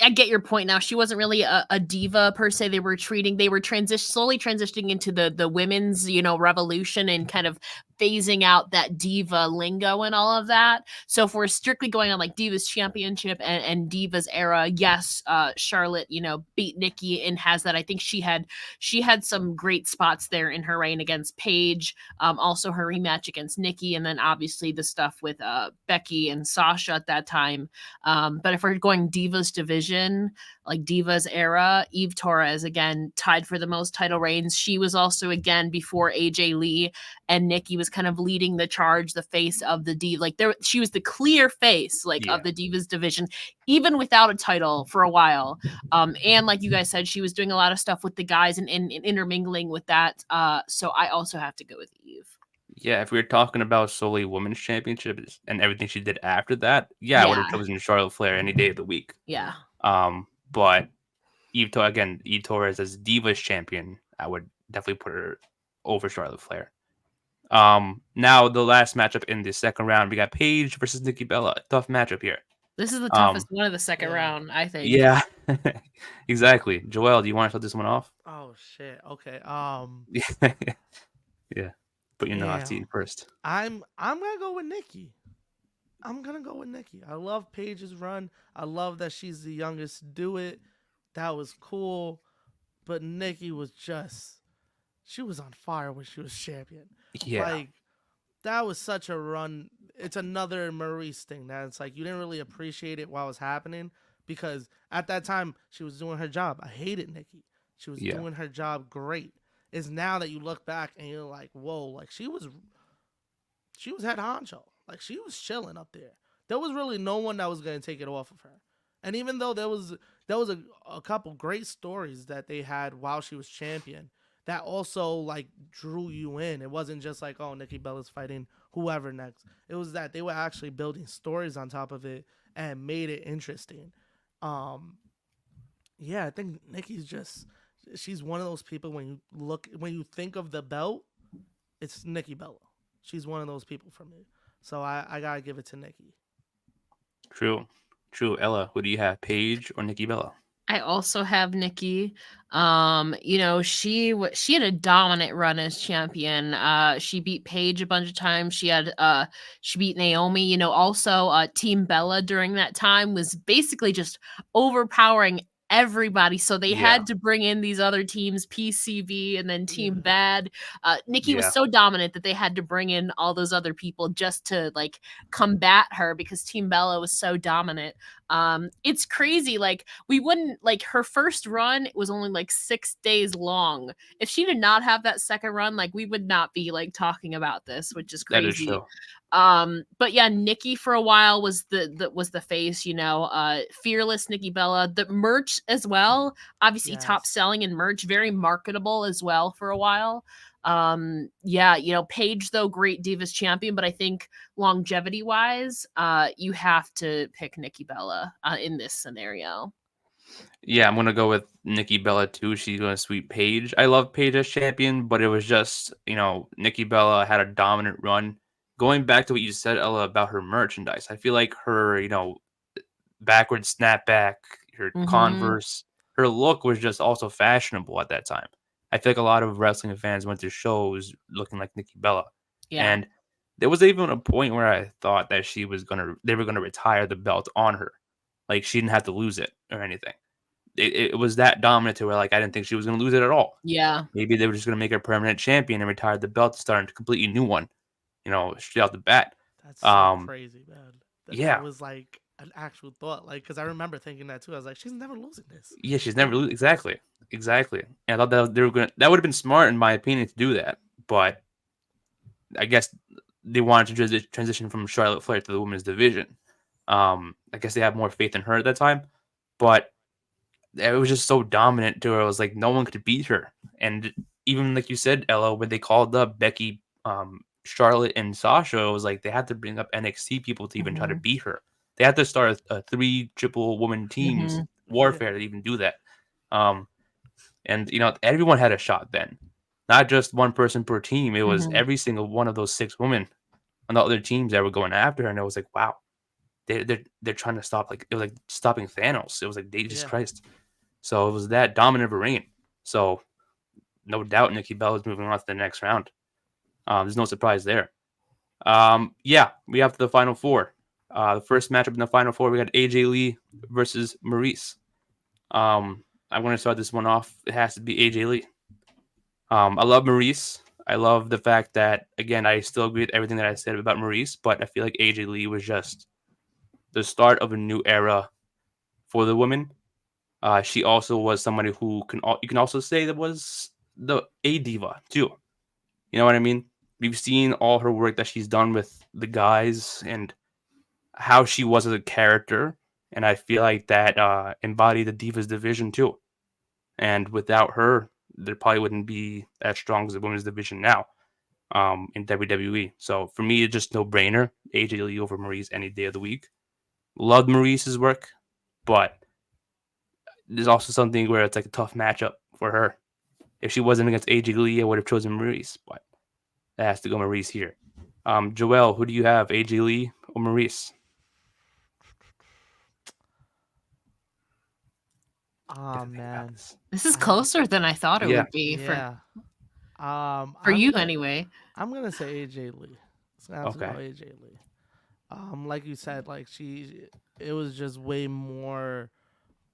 I get your point now. She wasn't really a diva per se. They were slowly transitioning into the women's, revolution and kind of phasing out that diva lingo and all of that. So if we're strictly going on like Divas Championship and Divas era, yes, Charlotte, beat Nikki and has that. I think she had some great spots there in her reign against Paige, also her rematch against Nikki, and then obviously the stuff with Becky and Sasha at that time. But if we're going Divas division, like Divas era, Eve Torres again tied for the most title reigns. She was also again before AJ Lee and Nikki was kind of leading the charge, the face of the Diva. Like she was the clear face of the Divas division, even without a title for a while. And like you guys said, she was doing a lot of stuff with the guys and intermingling with that. So I also have to go with Eve. Yeah, if we were talking about solely women's championships and everything she did after that, I would have chosen Charlotte Flair any day of the week. Yeah. But Eve Torres as Divas champion, I would definitely put her over Charlotte Flair. Now the last matchup in the second round, we got Paige versus Nikki Bella. Tough matchup here. This is the toughest one of the second round, I think. Yeah, exactly. Joelle, do you want to start this one off? Oh shit. Okay. Yeah. But I'll see you first. I'm gonna go with Nikki. I love Paige's run. I love that she's the youngest to do it. That was cool. But Nikki was she was on fire when she was champion. Yeah. Like, that was such a run. It's another Maurice thing that it's like you didn't really appreciate it while it was happening because at that time she was doing her job. I hated Nikki. She was doing her job great. It's now that you look back and you're like, whoa, like she was head honcho. Like she was chilling up there. There was really no one that was going to take it off of her. And even though there was a couple great stories that they had while she was champion, that also like drew you in. It wasn't just like, oh, Nikki Bella's fighting whoever next. It was that they were actually building stories on top of it and made it interesting. Yeah, I think she's one of those people when you think of the belt, it's Nikki Bella. She's one of those people for me. So I gotta give it to Nikki. True. Ella, who do you have, Paige or Nikki Bella? I also have Nikki. She had a dominant run as champion. She beat Paige a bunch of times. She beat Naomi. Also Team Bella during that time was basically just overpowering everybody. So they had to bring in these other teams, PCB and then Team Bad. Nikki was so dominant that they had to bring in all those other people just to like combat her because Team Bella was so dominant. It's crazy. Like we wouldn't like her first run was only like 6 days long. If she did not have that second run, like we would not be like talking about this, which is crazy. That is true. But yeah, Nikki for a while was the face, fearless Nikki Bella, the merch as well, obviously top selling in merch, very marketable as well for a while. Paige though, great Divas champion, but I think longevity wise, you have to pick Nikki Bella in this scenario. Yeah, I'm gonna go with Nikki Bella too. She's gonna sweep Paige. I love Paige as champion, but it was just Nikki Bella had a dominant run. Going back to what you said, Ella, about her merchandise, I feel like her backward snapback, her Converse, her look was just also fashionable at that time. I feel like a lot of wrestling fans went to shows looking like Nikki Bella. Yeah. And there was even a point where I thought that they were gonna retire the belt on her. Like she didn't have to lose it or anything. It was that dominant to where like I didn't think she was gonna lose it at all. Yeah. Maybe they were just gonna make her permanent champion and retire the belt to start a completely new one, straight out the bat. That's so crazy, man. That was like an actual thought. Like, because I remember thinking that too. I was like, she's never losing this. Yeah, she's never losing. Exactly. And I thought that that would have been smart in my opinion to do that, but I guess they wanted to transition from Charlotte Flair to the women's division. I guess they had more faith in her at that time, but it was just so dominant to where it was like no one could beat her. And even like you said, Ella, when they called up Becky, Charlotte, and Sasha, it was like they had to bring up NXT people to even try to beat her. They had to start a 3 triple woman teams warfare to even do that. And everyone had a shot then, not just one person per team. It was every single one of those 6 women on the other teams that were going after her, and it was like, wow, they're trying to stop. Like it was like stopping Thanos. It was like Jesus Christ. So it was that dominant of a reign. So no doubt Nikki Bella is moving on to the next round. There's no surprise there. Yeah, we have the final four. The first matchup in the final four, we got AJ Lee versus Maurice. I'm going to start this one off. It has to be AJ Lee. I love Maurice. I love the fact that, again, I still agree with everything that I said about Maurice, but I feel like AJ Lee was just the start of a new era for the women. She also was somebody who you can also say that was the a diva too. You know what I mean? We've seen all her work that she's done with the guys and how she was as a character, and I feel like that embodied the Divas division too. And without her, there probably wouldn't be as strong as the women's division now in WWE. So for me, it's just no brainer. AJ Lee over Maurice any day of the week. Loved Maurice's work, but there's also something where it's like a tough matchup for her. If she wasn't against AJ Lee, I would have chosen Maurice, but that has to go Maurice here. Joel, who do you have, AJ Lee or Maurice? Oh man, This is closer than I thought it Yeah. would be yeah. for I'm you gonna, anyway. I'm gonna say AJ Lee. It's gonna have to Okay. go AJ Lee. Like you said, like it was just way more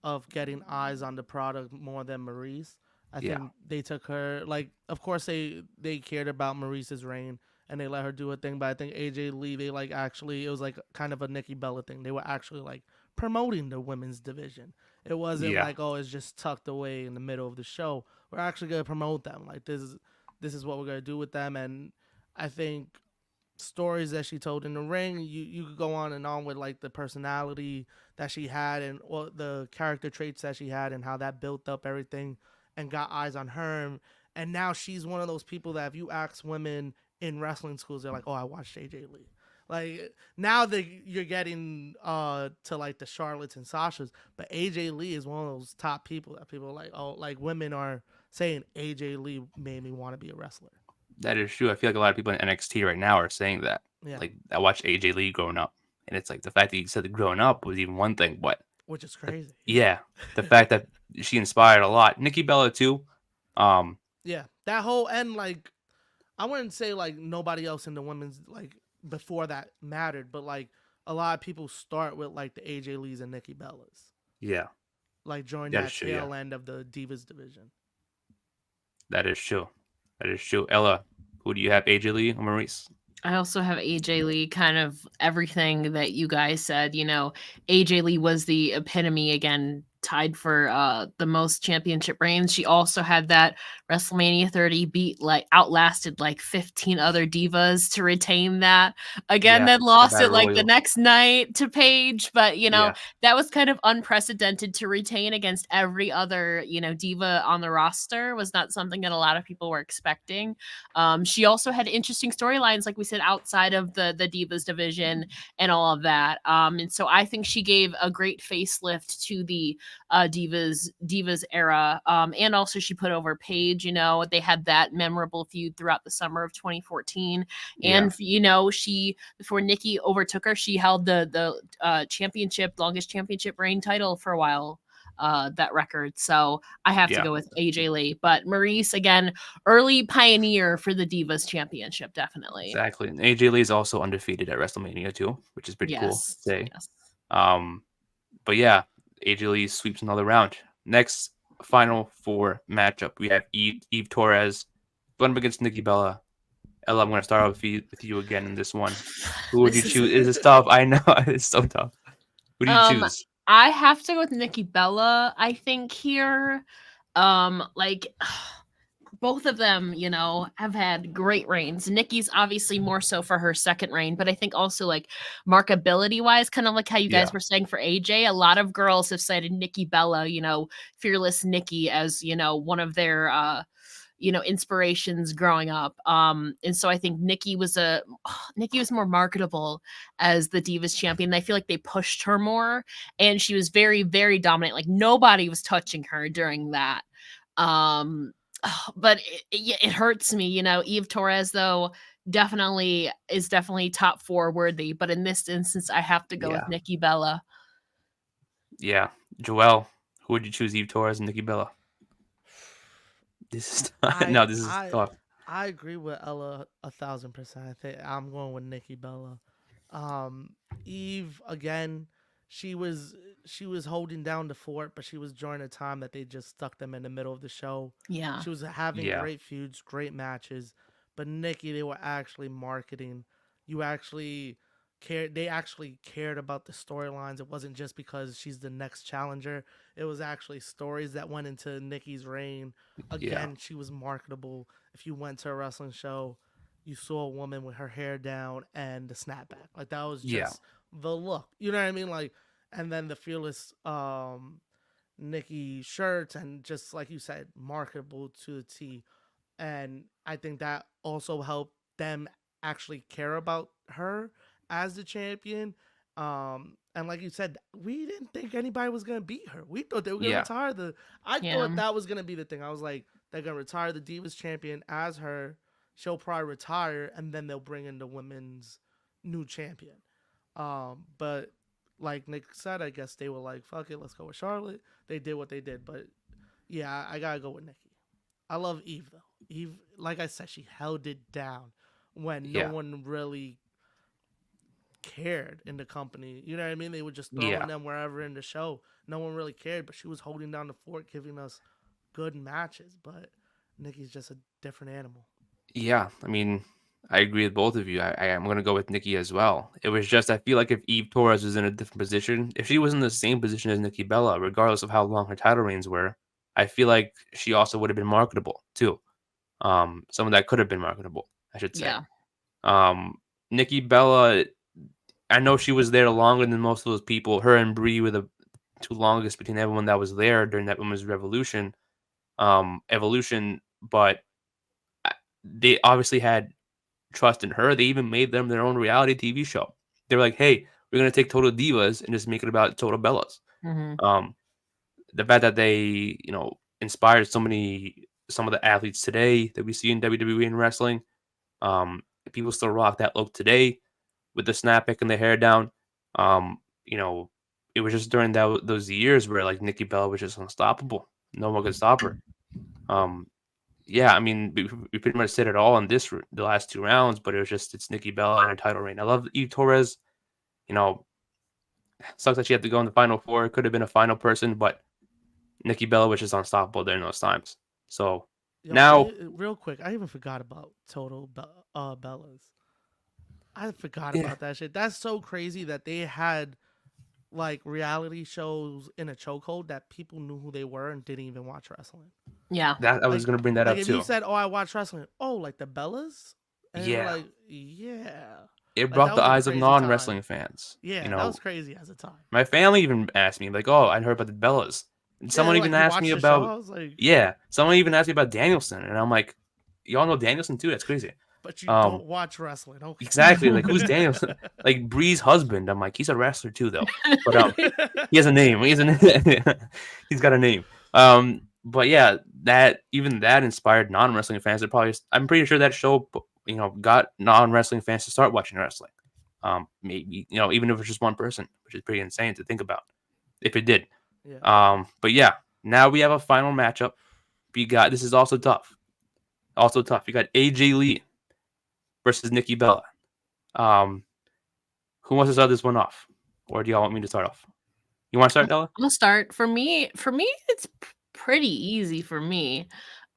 of getting eyes on the product more than Maurice. I Yeah. think they took her, like, of course they cared about Maurice's reign and they let her do a thing, but I think AJ Lee, they like actually, it was like kind of a Nikki Bella thing. They were actually like promoting the women's division. It wasn't Yeah. like, oh, it's just tucked away in the middle of the show. We're actually gonna promote them. Like this is what we're gonna do with them. And I think stories that she told in the ring, you could go on and on with like the personality that she had and well, the character traits that she had and how that built up everything and got eyes on her. And now she's one of those people that if you ask women in wrestling schools, they're like, oh, I watched AJ Lee. Like now that you're getting to like the Charlottes and Sashas, but AJ Lee is one of those top people that people are like, oh, like women are saying AJ Lee made me want to be a wrestler. That is true. I feel like a lot of people in NXT right now are saying that. Yeah. Like, I watched AJ Lee growing up, and it's like the fact that you said that growing up was even one thing, but Which is crazy. yeah, the fact that she inspired a lot. Nikki Bella too. Yeah, that whole and like I wouldn't say like nobody else in the women's like before that mattered, but like a lot of people start with like the AJ Lees and Nikki Bellas, Yeah, like during that that is true. Yeah, tail end of the Divas division. that is true. That is true. Ella, who do you have, AJ Lee or Maurice? I also have AJ Lee, kind of everything that you guys said. AJ Lee was the epitome again, tied for the most championship reigns. She also had that WrestleMania 30 outlasted like 15 other divas to retain that. Again, Yeah, then the lost it Battle like the Royal. next night to Paige, but Yeah, that was kind of unprecedented to retain against every other, diva on the roster. Was not something that a lot of people were expecting. She also had interesting storylines, like we said, outside of the Divas division and all of that. And so I think she gave a great facelift to the Divas era. And also she put over Paige. They had that memorable feud throughout the summer of 2014. yeah, And she, before Nikki overtook her, she held the longest championship reign title for a while. That record. So I have to yeah. go with AJ Lee. But Maurice, again, early pioneer for the Divas Championship, definitely. Exactly. And AJ Lee is also undefeated at WrestleMania too, which is pretty cool to Yes. say. Yes. But yeah, AJ Lee sweeps another round. Next final four matchup, we have Eve Torres going up against Nikki Bella. Ella, I'm going to start off with you again in this one. Who would you choose? It's tough. I know it's so tough. Who do you choose? I have to go with Nikki Bella, I think, here. Like both of them, have had great reigns. Nikki's obviously more so for her second reign, but I think also like markability wise, kind of like how you guys were saying for AJ, a lot of girls have cited Nikki Bella, Fearless Nikki, as, one of their inspirations growing up. And so I think Nikki was more marketable as the Divas champion. I feel like they pushed her more, and she was very, very dominant. Like nobody was touching her during that. But it hurts me, Eve Torres though is definitely top four worthy. But in this instance, I have to go with Nikki Bella. Yeah, Joelle, who would you choose, Eve Torres and Nikki Bella? This is I no, this is I tough. I agree with Ella 1,000%. I think I'm going with Nikki Bella. Um, Eve again, she was she was holding down the fort, but she was during a time that they just stuck them in the middle of the show. Yeah. She was having Yeah. great feuds, great matches, but Nikki, they were actually marketing. You actually cared. They actually cared about the storylines. It wasn't just because she's the next challenger. It was actually stories that went into Nikki's reign. Yeah. Again, she was marketable. If you went to a wrestling show, you saw a woman with her hair down and the snapback. Like that was Yeah. just the look. You know what I mean? Like, and then the fearless Nikki shirts and just like you said, marketable to the T. And I think that also helped them actually care about her as the champion. And like you said, we didn't think anybody was gonna beat her. We thought they were gonna Yeah. retire the. I Yeah. thought that was gonna be the thing. I was like, they're gonna retire the Divas champion as her. She'll probably retire, and then they'll bring in the women's new champion. But like Nick said, I guess they were like, "Fuck it, let's go with Charlotte." They did what they did, but yeah, I gotta go with Nikki. I love Eve though. Eve, like I said, she held it down when no Yeah. one really cared in the company. You know what I mean? They were just throwing Yeah. them wherever in the show. No one really cared, but she was holding down the fort, giving us good matches. But Nikki's just a different animal. Yeah. I mean, I agree with both of you. I'm gonna go with Nikki as well. It was just I feel like if Eve Torres was in a different position, if she was in the same position as Nikki Bella, regardless of how long her title reigns were, I feel like she also would have been marketable too. Someone that could have been marketable, I should say. Yeah. Um, Nikki Bella, I know she was there longer than most of those people. Her and Brie were the two longest between everyone that was there during that women's evolution, but they obviously had trust in her. They even made them their own reality TV show. They were like, "Hey, we're gonna take Total Divas and just make it about Total Bellas." Hmm. Um, the fact that they, inspired some of the athletes today that we see in WWE and wrestling. Um, People still rock that look today with the snapback and the hair down. Um, you know, it was just during those years where like Nikki Bella was just unstoppable. No one could stop her. Um, yeah, I mean, we pretty much said it all in the last two rounds, but it's Nikki Bella and her title reign. I love Eve Torres. You know, sucks that she had to go in the final four. Could have been a final person, but Nikki Bella was just unstoppable during those times. So Yo, now, real quick, I even forgot about Bellas. I forgot yeah, about that shit. That's so crazy that they had like reality shows in a chokehold that people knew who they were and didn't even watch wrestling. Yeah. that I was Like, gonna bring that like up if you too. said, "Oh, I watch wrestling," oh, like the Bellas, and you're Yeah, like, "Yeah," it like brought that the was a eyes of crazy time. non-wrestling fans. Yeah, that was crazy as a time. My family even asked me, like, "Oh, I heard about the Bellas." And Yeah, someone they're even like, "You asked me watched the show?" about, I was like, yeah, someone even asked me about Danielson, and I'm like, "Y'all know Danielson too? That's crazy." "But you Um, don't watch wrestling, exactly. Like, who's okay?" Danielson? Like Bree's husband. I'm like, he's a wrestler too, though. But he has a name. He's got a name. But yeah, that inspired non-wrestling fans. I'm pretty sure that show, got non-wrestling fans to start watching wrestling. Maybe even if it's just one person, which is pretty insane to think about, if it did. Yeah. But yeah, now we have a final matchup. This is also tough. Also tough. You got AJ Lee versus Nikki Bella. Um, who wants to start this one off, or do y'all want me to start off? You want to start, Della? I'll start. For me, it's pretty easy for me.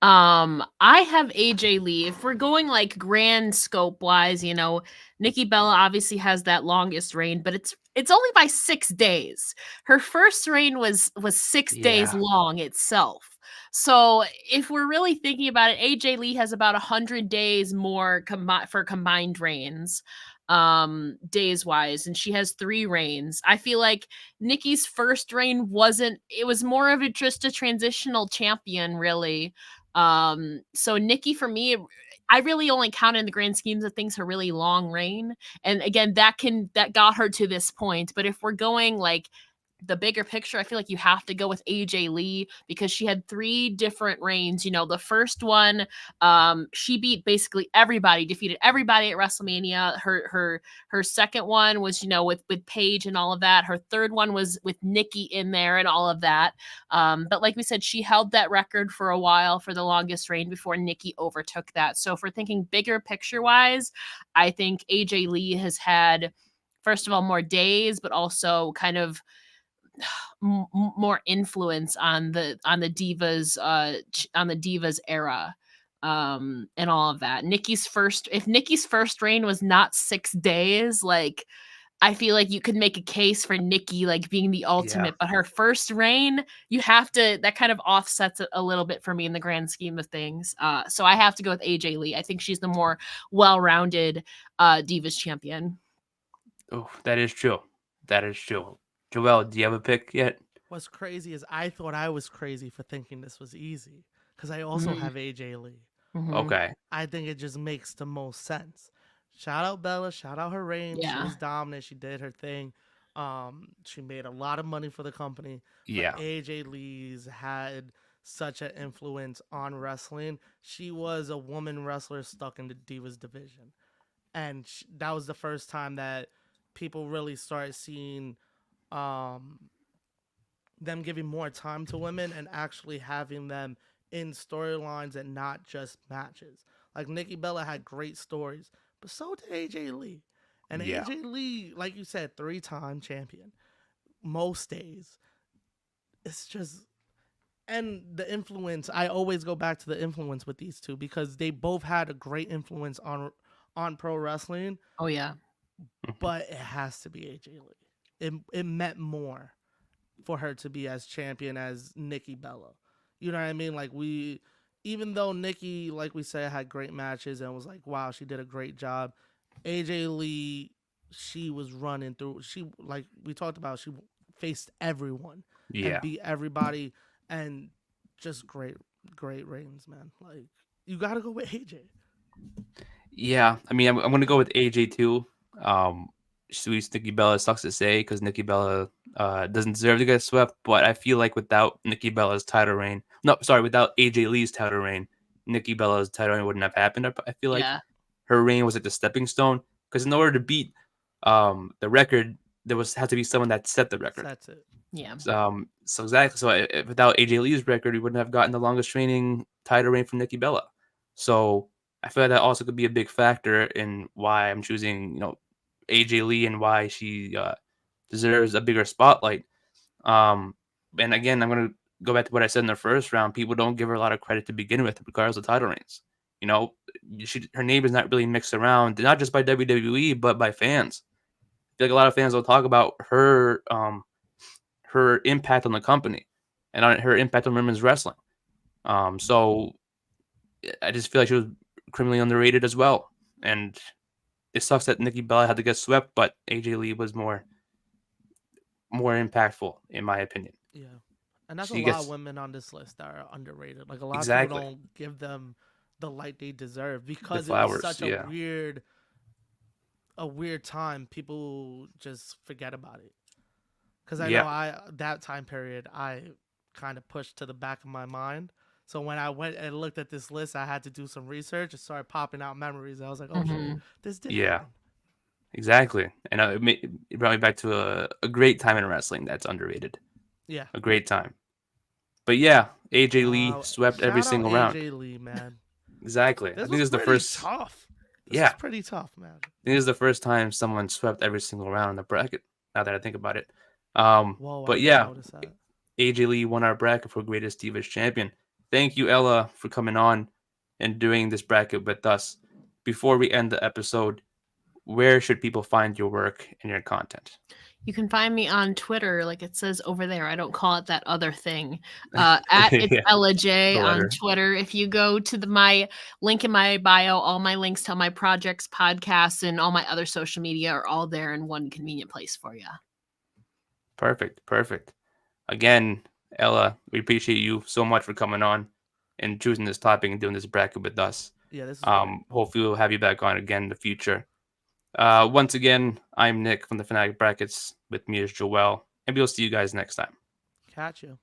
I have AJ Lee. If we're going like grand scope wise, Nikki Bella obviously has that longest reign, but it's only by 6 days. Her first reign was 6 days Yeah. long itself. So if we're really thinking about it, AJ Lee has about 100 days more for combined reigns, days wise, and she has 3 reigns. I feel like Nikki's first reign it was more of just a transitional champion, really. So Nikki, for me, I really only count in the grand schemes of things her really long reign. And again, that got her to this point. But if we're going like the bigger picture, I feel like you have to go with AJ Lee because she had 3 different reigns. You know, the first one, she beat basically everybody, defeated everybody at WrestleMania. Her second one was, you know, with Paige and all of that. Her third one was with Nikki in there and all of that. But like we said, she held that record for a while for the longest reign before Nikki overtook that. So if we're thinking bigger picture wise, I think AJ Lee has had, first of all, more days, but also kind of more influence on the divas on the divas era, and all of that. If Nikki's first reign was not 6 days, like I feel like you could make a case for Nikki like being the ultimate, but her first reign, you have to, that kind of offsets it a little bit for me in the grand scheme of things. So I have to go with AJ Lee. I think she's the more well-rounded divas champion. Oh, that is true. That is true. Joel, do you have a pick yet? What's crazy is I thought I was crazy for thinking this was easy because I also have AJ Lee. Okay. I think it just makes the most sense. Shout out Bella. Shout out her reign. Yeah. She was dominant. She did her thing. She made a lot of money for the company. Yeah. But AJ Lee's had such an influence on wrestling. She was a woman wrestler stuck in the Divas division. And that was the first time that people really started seeing them giving more time to women and actually having them in storylines and not just matches. Like Nikki Bella had great stories, but so did AJ Lee. And AJ Lee, like you said, 3-time champion. Most days. It's just, and the influence, I always go back to the influence with these two because they both had a great influence on pro wrestling. Oh yeah. But it has to be AJ Lee. It meant more for her to be as champion as Nikki Bella. You know what I mean? Like even though Nikki, like we said, had great matches and was like, wow, she did a great job. AJ Lee, she was running through. She, like we talked about, she faced everyone and beat everybody, and just great reigns, man. Like you got to go with AJ. Yeah, I mean, I'm going to go with AJ too. Sweet Nikki Bella, sucks to say because Nikki Bella doesn't deserve to get swept, but I feel like without Nikki Bella's title reign, without AJ Lee's title reign, Nikki Bella's title reign wouldn't have happened. I feel like her reign was like the stepping stone because in order to beat the record, there had to be someone that set the record. That's it. Yeah. So exactly. So without AJ Lee's record, we wouldn't have gotten the longest reigning title reign from Nikki Bella. So I feel like that also could be a big factor in why I'm choosing, AJ Lee and why she deserves a bigger spotlight. And again, I'm going to go back to what I said in the first round. People don't give her a lot of credit to begin with, regardless of title reigns. Her name is not really mixed around, not just by WWE, but by fans. I feel like a lot of fans will talk about her impact on the company and on her impact on women's wrestling. So I just feel like she was criminally underrated as well. And it sucks that Nikki Bella had to get swept, but AJ Lee was more impactful, in my opinion. Yeah. And that's a lot of women on this list that are underrated. Like a lot of people don't give them the light they deserve because it was such a weird time. People just forget about it. Because I know that time period I kind of pushed to the back of my mind. So when I went and looked at this list, I had to do some research and started popping out memories. I was like, oh, shit, this did happen. Exactly. And it brought me back to a great time in wrestling that's underrated. Yeah. A great time. But yeah, AJ Lee swept every single round. AJ Lee, man. Exactly. This I think it's the first. Tough. This is pretty tough, man. I think it's the first time someone swept every single round in the bracket. Now that I think about it. Whoa, but yeah, AJ Lee won our bracket for Greatest Divas Champion. Thank you, Ella, for coming on and doing this bracket with us. Before we end the episode, where should people find your work and your content? You can find me on Twitter, like it says over there. I don't call it that other thing. It's Ella J on Twitter. If you go to my link in my bio, all my links to all my projects, podcasts, and all my other social media are all there in one convenient place for you. Perfect. Again, Ella, we appreciate you so much for coming on and choosing this topic and doing this bracket with us. Yeah, this is hopefully we'll have you back on again in the future. Once again, I'm Nick from the Fanatic Brackets. With me is Joel, and we'll see you guys next time. Catch you.